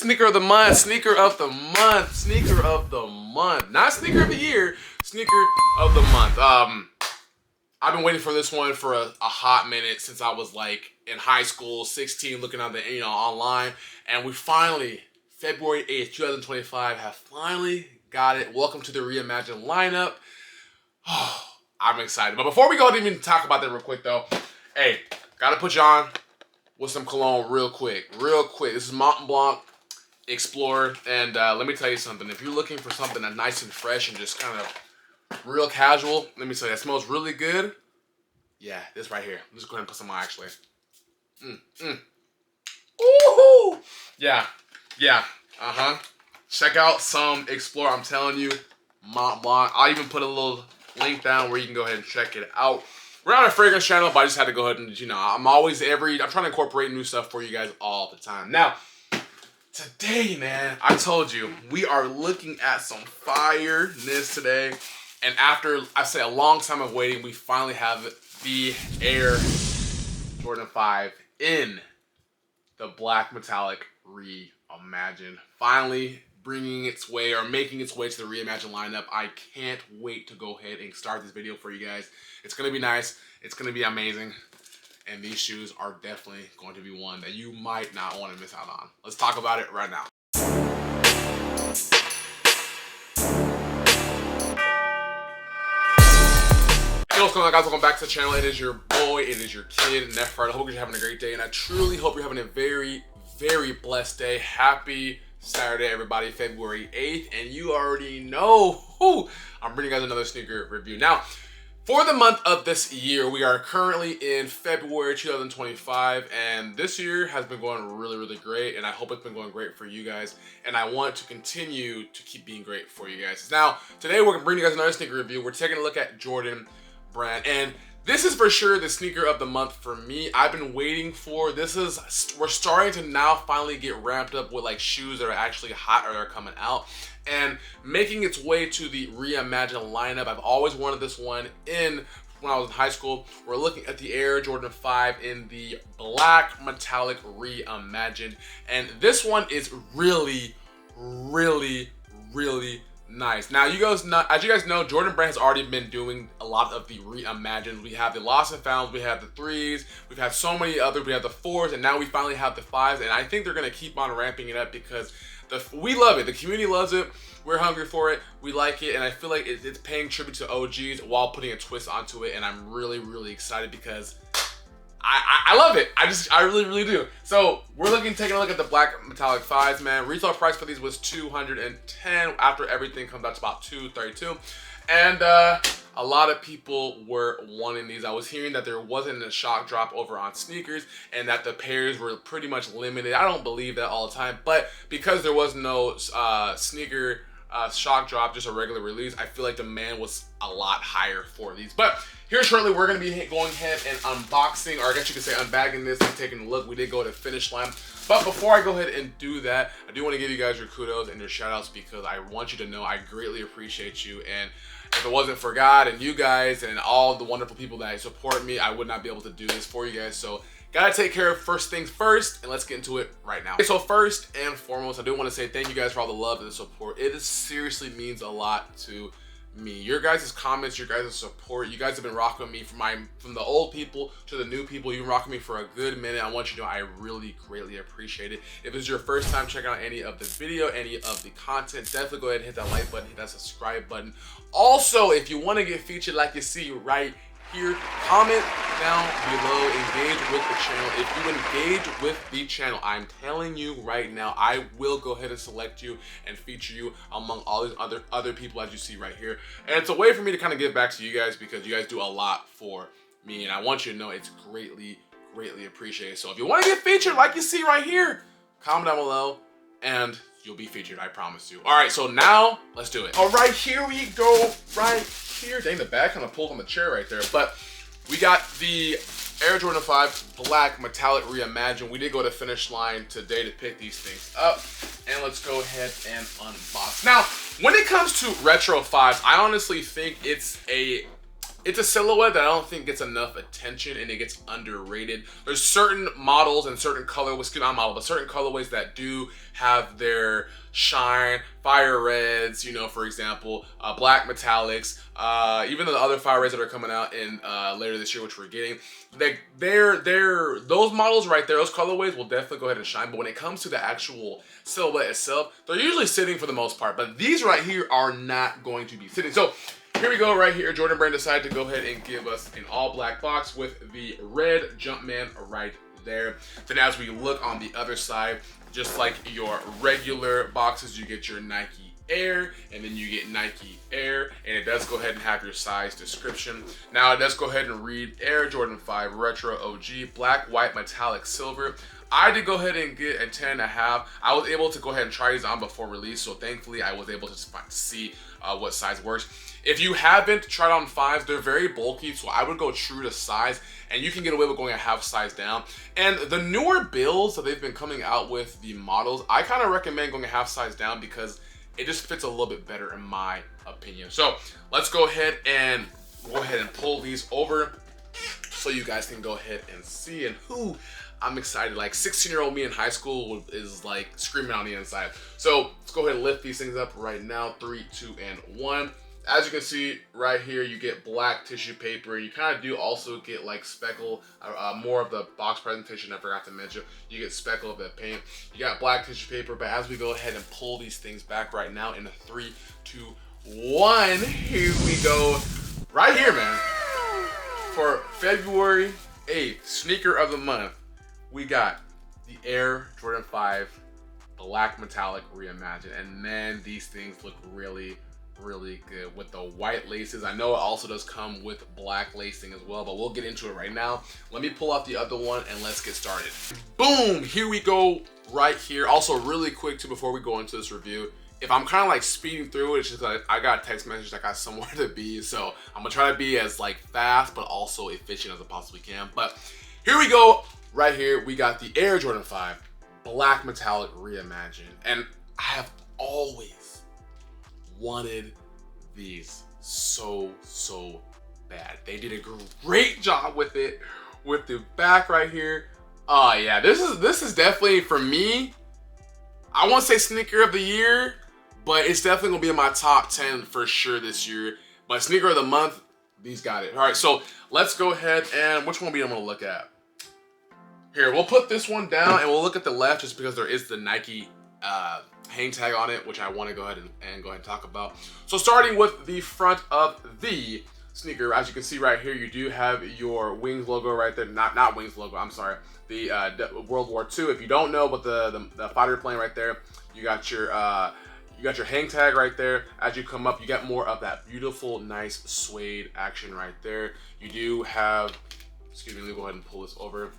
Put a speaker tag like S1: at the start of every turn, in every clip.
S1: sneaker of the month, sneaker of the month, sneaker of the month. Not sneaker of the year, sneaker of the month. I've been waiting for this one for a hot minute since I was like in high school, 16, looking on the online, and we finally, February 8th, 2025, have finally got it. Welcome to the Reimagined lineup. Oh, I'm excited. But before we go to even talk about that real quick though, hey, gotta put you on with some cologne real quick. This is Mont Blanc Explorer, and let me tell you something. If you're looking for something that's nice and fresh and just kind of real casual, let me tell you, that smells really good. Yeah, this right here. Let's go ahead and put some on actually. Woohoo! Yeah. Check out some Explorer. I'm telling you, Mont Blanc. I'll even put a little link down where you can go ahead and check it out. We're on a fragrance channel, but I just had to go ahead and, I'm trying to incorporate new stuff for you guys all the time. Now, today, man, I told you, we are looking at some fireness today. And after, I say, a long time of waiting, we finally have the Air Jordan 5 in the black metallic Reimagined. Finally bringing its way, or making its way to the Reimagined lineup. I can't wait to go ahead and start this video for you guys. It's going to be nice. It's going to be amazing. And these shoes are definitely going to be one that you might not want to miss out on. Let's talk about it right now. Hey, what's going on, guys? Welcome back to the channel. It is your boy, it is your kid, Nefart. I hope you're having a great day, and I truly hope you're having a very, very blessed day. Happy Saturday, everybody, February 8th, and you already know I'm bringing you guys another sneaker review. Now, for the month of this year, we are currently in February 2025, and this year has been going really, really great, and I hope it's been going great for you guys, and I want to continue to keep being great for you guys. Now, today we're going to bring you guys another sneaker review. We're taking a look at Jordan brand, and this is for sure the sneaker of the month for me. I've been waiting for this. We're starting to now finally get ramped up with like shoes that are actually hot or are coming out and making its way to the Reimagined lineup. I've always wanted this one when I was in high school. We're looking at the Air Jordan 5 in the black metallic Reimagined, and this one is really, really, really nice. Now, as you guys know, Jordan brand has already been doing a lot of the Reimagined. We have the Lost and Founds, we have the 3s, we've had so many others, we have the 4s, and now we finally have the 5s, and I think they're going to keep on ramping it up because we love it. The community loves it. We're hungry for it. We like it, and I feel like it's paying tribute to OGs while putting a twist onto it, and I'm really, really excited because I love it. I really, really do. So we're taking a look at the black metallic 5s, man. Retail price for these was $210. After everything comes out to about $232. And a lot of people were wanting these. I was hearing that there wasn't a shock drop over on sneakers and that the pairs were pretty much limited. I don't believe that all the time, but because there was no sneaker shock drop, just a regular release, I feel like demand was a lot higher for these. But here shortly, we're going to be going ahead and unboxing, or I guess you could say unbagging this and taking a look. We did go to finish line. But before I go ahead and do that, I do want to give you guys your kudos and your shout outs because I want you to know I greatly appreciate you. And if it wasn't for God and you guys and all the wonderful people that support me, I would not be able to do this for you guys. So gotta take care of first things first, and let's get into it right now. Okay, so first and foremost, I do want to say thank you guys for all the love and the support. It seriously means a lot to me. Your guys' comments, your guys' support. You guys have been rocking with me from the old people to the new people. You've been rocking me for a good minute. I want you to know I really greatly appreciate it. If it's your first time checking out any of the video, any of the content, definitely go ahead and hit that like button, hit that subscribe button. Also, if you want to get featured like you see right here, comment down below, engage with the channel. If you engage with the channel, I'm telling you right now, I will go ahead and select you and feature you among all these other people as you see right here. And it's a way for me to kind of give back to you guys because you guys do a lot for me, and I want you to know it's greatly appreciated. So if you want to get featured like you see right here, comment down below and you'll be featured, I promise you. All right, so now let's do it. All right, here we go right here. Dang, the bag kind of pulled on the chair right there. But we got the Air Jordan 5 black metallic Reimagined. We did go to finish line today to pick these things up, and let's go ahead and unbox. Now, when it comes to retro 5s, I honestly think it's a it's a silhouette that I don't think gets enough attention, and it gets underrated. There's certain models and certain colorways, not model, but certain colorways that do have their shine, fire reds, you know, for example, black metallics, even the other fire reds that are coming out in later this year, which we're getting, they're those models right there, those colorways will definitely go ahead and shine. But when it comes to the actual silhouette itself, they're usually sitting for the most part. But these right here are not going to be sitting. So here we go right here. Jordan Brand decided to go ahead and give us an all black box with the red Jumpman right there. Then as we look on the other side, just like your regular boxes, you get your Nike Air, and then you get Nike Air, and it does go ahead and have your size description. Now it does go ahead and read Air Jordan 5 Retro OG, black, white, metallic, silver. I did go ahead and get a 10.5. I was able to go ahead and try these on before release, so thankfully I was able to see what size works. If you haven't tried on 5s, they're very bulky, so I would go true to size, and you can get away with going a half size down. And the newer builds that they've been coming out with, the models, I kind of recommend going a half size down because it just fits a little bit better in my opinion. So let's go ahead and pull these over so you guys can go ahead and see. And who I'm excited, like 16-year-old me in high school is like screaming on the inside. So let's go ahead and lift these things up right now. 3, 2, and 1. As you can see right here, you get black tissue paper. You kind of do also get like speckle, more of the box presentation I forgot to mention. You get speckle of that paint. You got black tissue paper, but as we go ahead and pull these things back right now in a 3, 2, 1, here we go. Right here, man. For February 8th, sneaker of the month, we got the Air Jordan 5 Black Metallic Reimagined. And man, these things look really good with the white laces. I know it also does come with black lacing as well, but we'll get into it right now. Let me pull out the other one and let's get started. Boom, here we go right here. Also really quick too, before we go into this review, if I'm kind of like speeding through it, it's just like I got a text message, I got somewhere to be, so I'm gonna try to be as like fast but also efficient as I possibly can. But here we go right here. We got the Air Jordan 5 Black Metallic Reimagined, and I have always wanted these so bad. They did a great job with it, with the back right here. Oh yeah, this is definitely, for me, I won't say sneaker of the year, but it's definitely gonna be in my top 10 for sure this year. But sneaker of the month, these got it. All right, so let's go ahead and which one I'm gonna look at? Here, we'll put this one down and we'll look at the left just because there is the Nike hang tag on it, which I want to go ahead and talk about. So starting with the front of the sneaker, as you can see right here, you do have your Wings logo right there. Not Wings logo, I'm sorry. The World War II. If you don't know, but the fighter plane right there, you got your hang tag right there. As you come up, you get more of that beautiful, nice suede action right there. You do have, excuse me, let me go ahead and pull this over.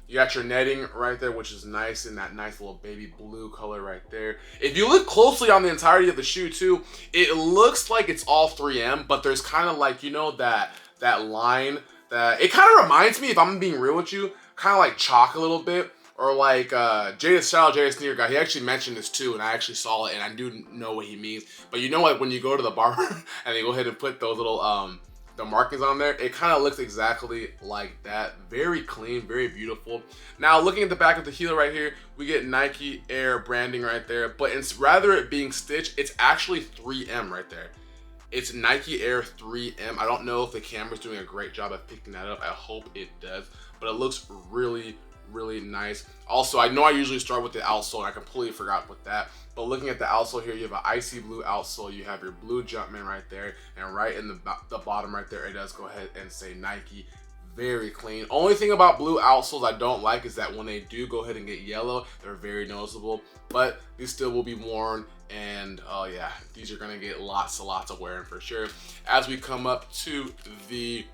S1: You got your netting right there, which is nice in that nice little baby blue color right there. If you look closely on the entirety of the shoe too, it looks like it's all 3M, but there's kind of like, you know, that line that it kind of reminds me, if I'm being real with you, kind of like chalk a little bit. Or like Jada Sneaker Guy, he actually mentioned this too, and I actually saw it, and I do know what he means. But you know what, when you go to the barber and they go ahead and put those little the markings on there, it kind of looks exactly like that. Very clean, very beautiful. Now looking at the back of the heel right here, we get Nike Air branding right there, but it's rather it being stitched, it's actually 3M right there. It's Nike Air 3M. I don't know if the camera's doing a great job of picking that up. I hope it does, but it looks really nice. Also, I know I usually start with the outsole, and I completely forgot with that. But looking at the outsole here, you have an icy blue outsole. You have your blue Jumpman right there, and right in the bottom right there, it does go ahead and say Nike. Very clean. Only thing about blue outsoles I don't like is that when they do go ahead and get yellow, they're very noticeable. But these still will be worn, and oh yeah, these are gonna get lots of wearing for sure. As we come up to the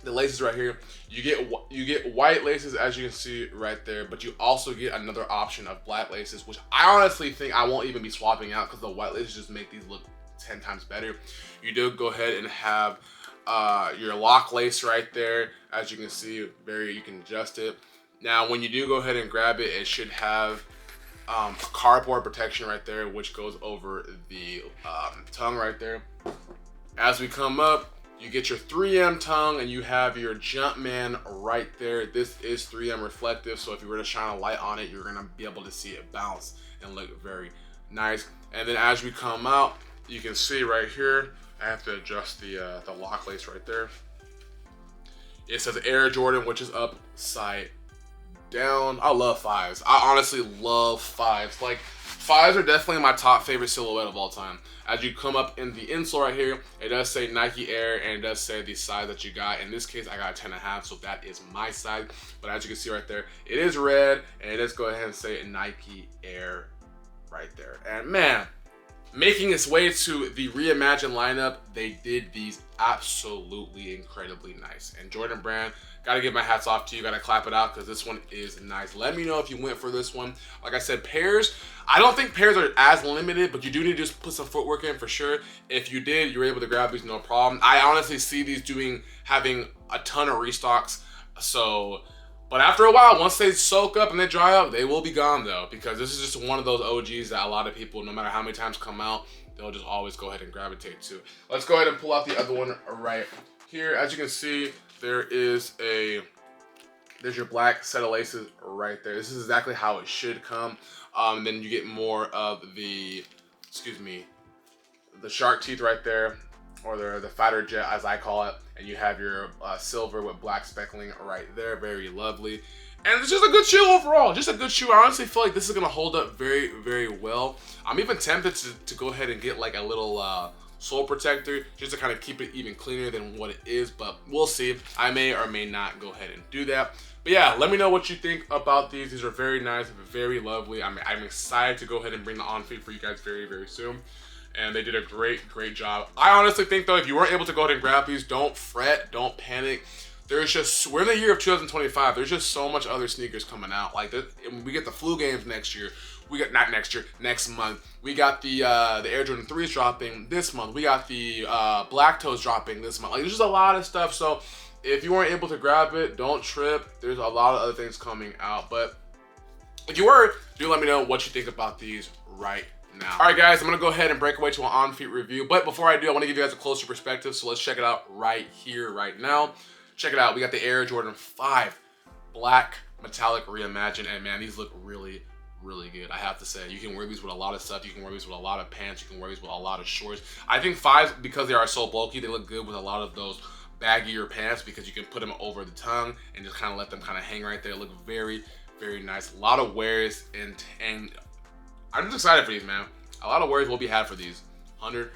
S1: laces right here, you get white laces, as you can see right there, but you also get another option of black laces, which I honestly think I won't even be swapping out because the white laces just make these look 10 times better. You do go ahead and have your lock lace right there, as you can see. You can adjust it. Now when you do go ahead and grab it, it should have cardboard protection right there, which goes over the tongue right there. As we come up, You get your 3M tongue and you have your Jumpman right there. This is 3M reflective, so if you were to shine a light on it, you're gonna be able to see it bounce and look very nice. And then as we come out, you can see right here, I have to adjust the lock lace right there. It says Air Jordan, which is upside down. I love 5s. I honestly love 5s. Like, 5s are definitely my top favorite silhouette of all time. As you come up in the insole right here, it does say Nike Air and it does say the size that you got. In this case, I got a 10.5, so that is my size. But as you can see right there, it is red and it does go ahead and say Nike Air right there. And man, making its way to the Reimagined lineup, they did these absolutely incredibly nice. And Jordan Brand, gotta give my hats off to you, gotta clap it out because this one is nice. Let me know if you went for this one. Like I said, pairs, I don't think pairs are as limited, but you do need to just put some footwork in for sure. If you did, you were able to grab these, no problem. I honestly see these having a ton of restocks. So, but after a while, once they soak up and they dry up, they will be gone though, because this is just one of those OGs that a lot of people, no matter how many times come out, they'll just always go ahead and gravitate to. Let's go ahead and pull out the other one right here. As you can see, there's your black set of laces right there. This is exactly how it should come. Then you get more of the shark teeth right there, or the fighter jet as I call it, and you have your silver with black speckling right there. Very lovely. And it's just a good shoe overall. Just a good shoe. I honestly feel like this is gonna hold up very, very well. I'm even tempted to go ahead and get like a little sole protector just to kind of keep it even cleaner than what it is, but we'll see. I may or may not go ahead and do that. But yeah, let me know what you think about these. These are very nice, very lovely. I'm excited to go ahead and bring the on feet for you guys very, very soon. And they did a great, great job. I honestly think though, if you weren't able to go ahead and grab these, don't fret, don't panic. We're in the year of 2025. There's just so much other sneakers coming out. Like we get the flu games next year. Next month. We got the Air Jordan 3s dropping this month. We got the Black Toes dropping this month. Like, there's just a lot of stuff. So if you weren't able to grab it, don't trip. There's a lot of other things coming out. But if you were, do let me know what you think about these right now. All right, guys, I'm gonna go ahead and break away to an on-feet review. But before I do, I want to give you guys a closer perspective. So let's check it out right here, right now. Check it out. We got the Air Jordan 5 Black Metallic Reimagined, and man, these look really, really good. I have to say, you can wear these with a lot of stuff. You can wear these with a lot of pants. You can wear these with a lot of shorts. I think 5s, because they are so bulky, they look good with a lot of those baggier pants because you can put them over the tongue and just kind of let them kind of hang right there. Look very, very nice. A lot of wears, and I'm just excited for these, man. A lot of wears will be had for these, 100%.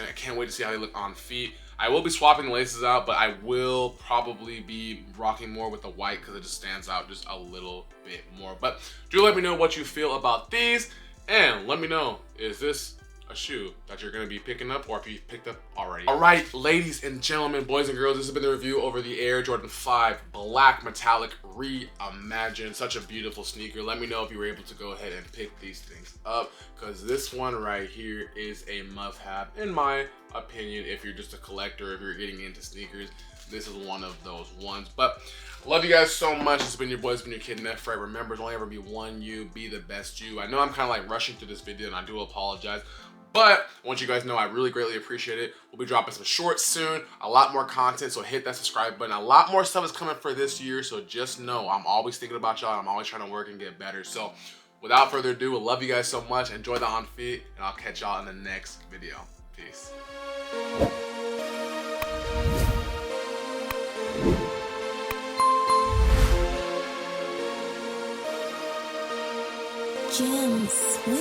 S1: I can't wait to see how they look on feet. I will be swapping the laces out, but I will probably be rocking more with the white because it just stands out just a little bit more. But do let me know what you feel about these, and let me know, is this a shoe that you're going to be picking up, or if you picked up already? All right, ladies and gentlemen, boys and girls, this has been the review over the Air Jordan 5 Black Metallic Reimagined. Such a beautiful sneaker. Let me know if you were able to go ahead and pick these things up, because this one right here is a must-have in my opinion. If you're just a collector, if you're getting into sneakers, this is one of those ones. But love you guys so much. It's been your boy, it's been your kid, Nef Right. Remember, there's only ever be one you. Be the best you. I know I'm kind of like rushing through this video, and I do apologize. But I want you guys to know I really greatly appreciate it. We'll be dropping some shorts soon, a lot more content, so hit that subscribe button. A lot more stuff is coming for this year, so just know I'm always thinking about y'all. I'm always trying to work and get better. So without further ado, I love you guys so much. Enjoy the on feet, and I'll catch y'all in the next video. Peace.
S2: Gems.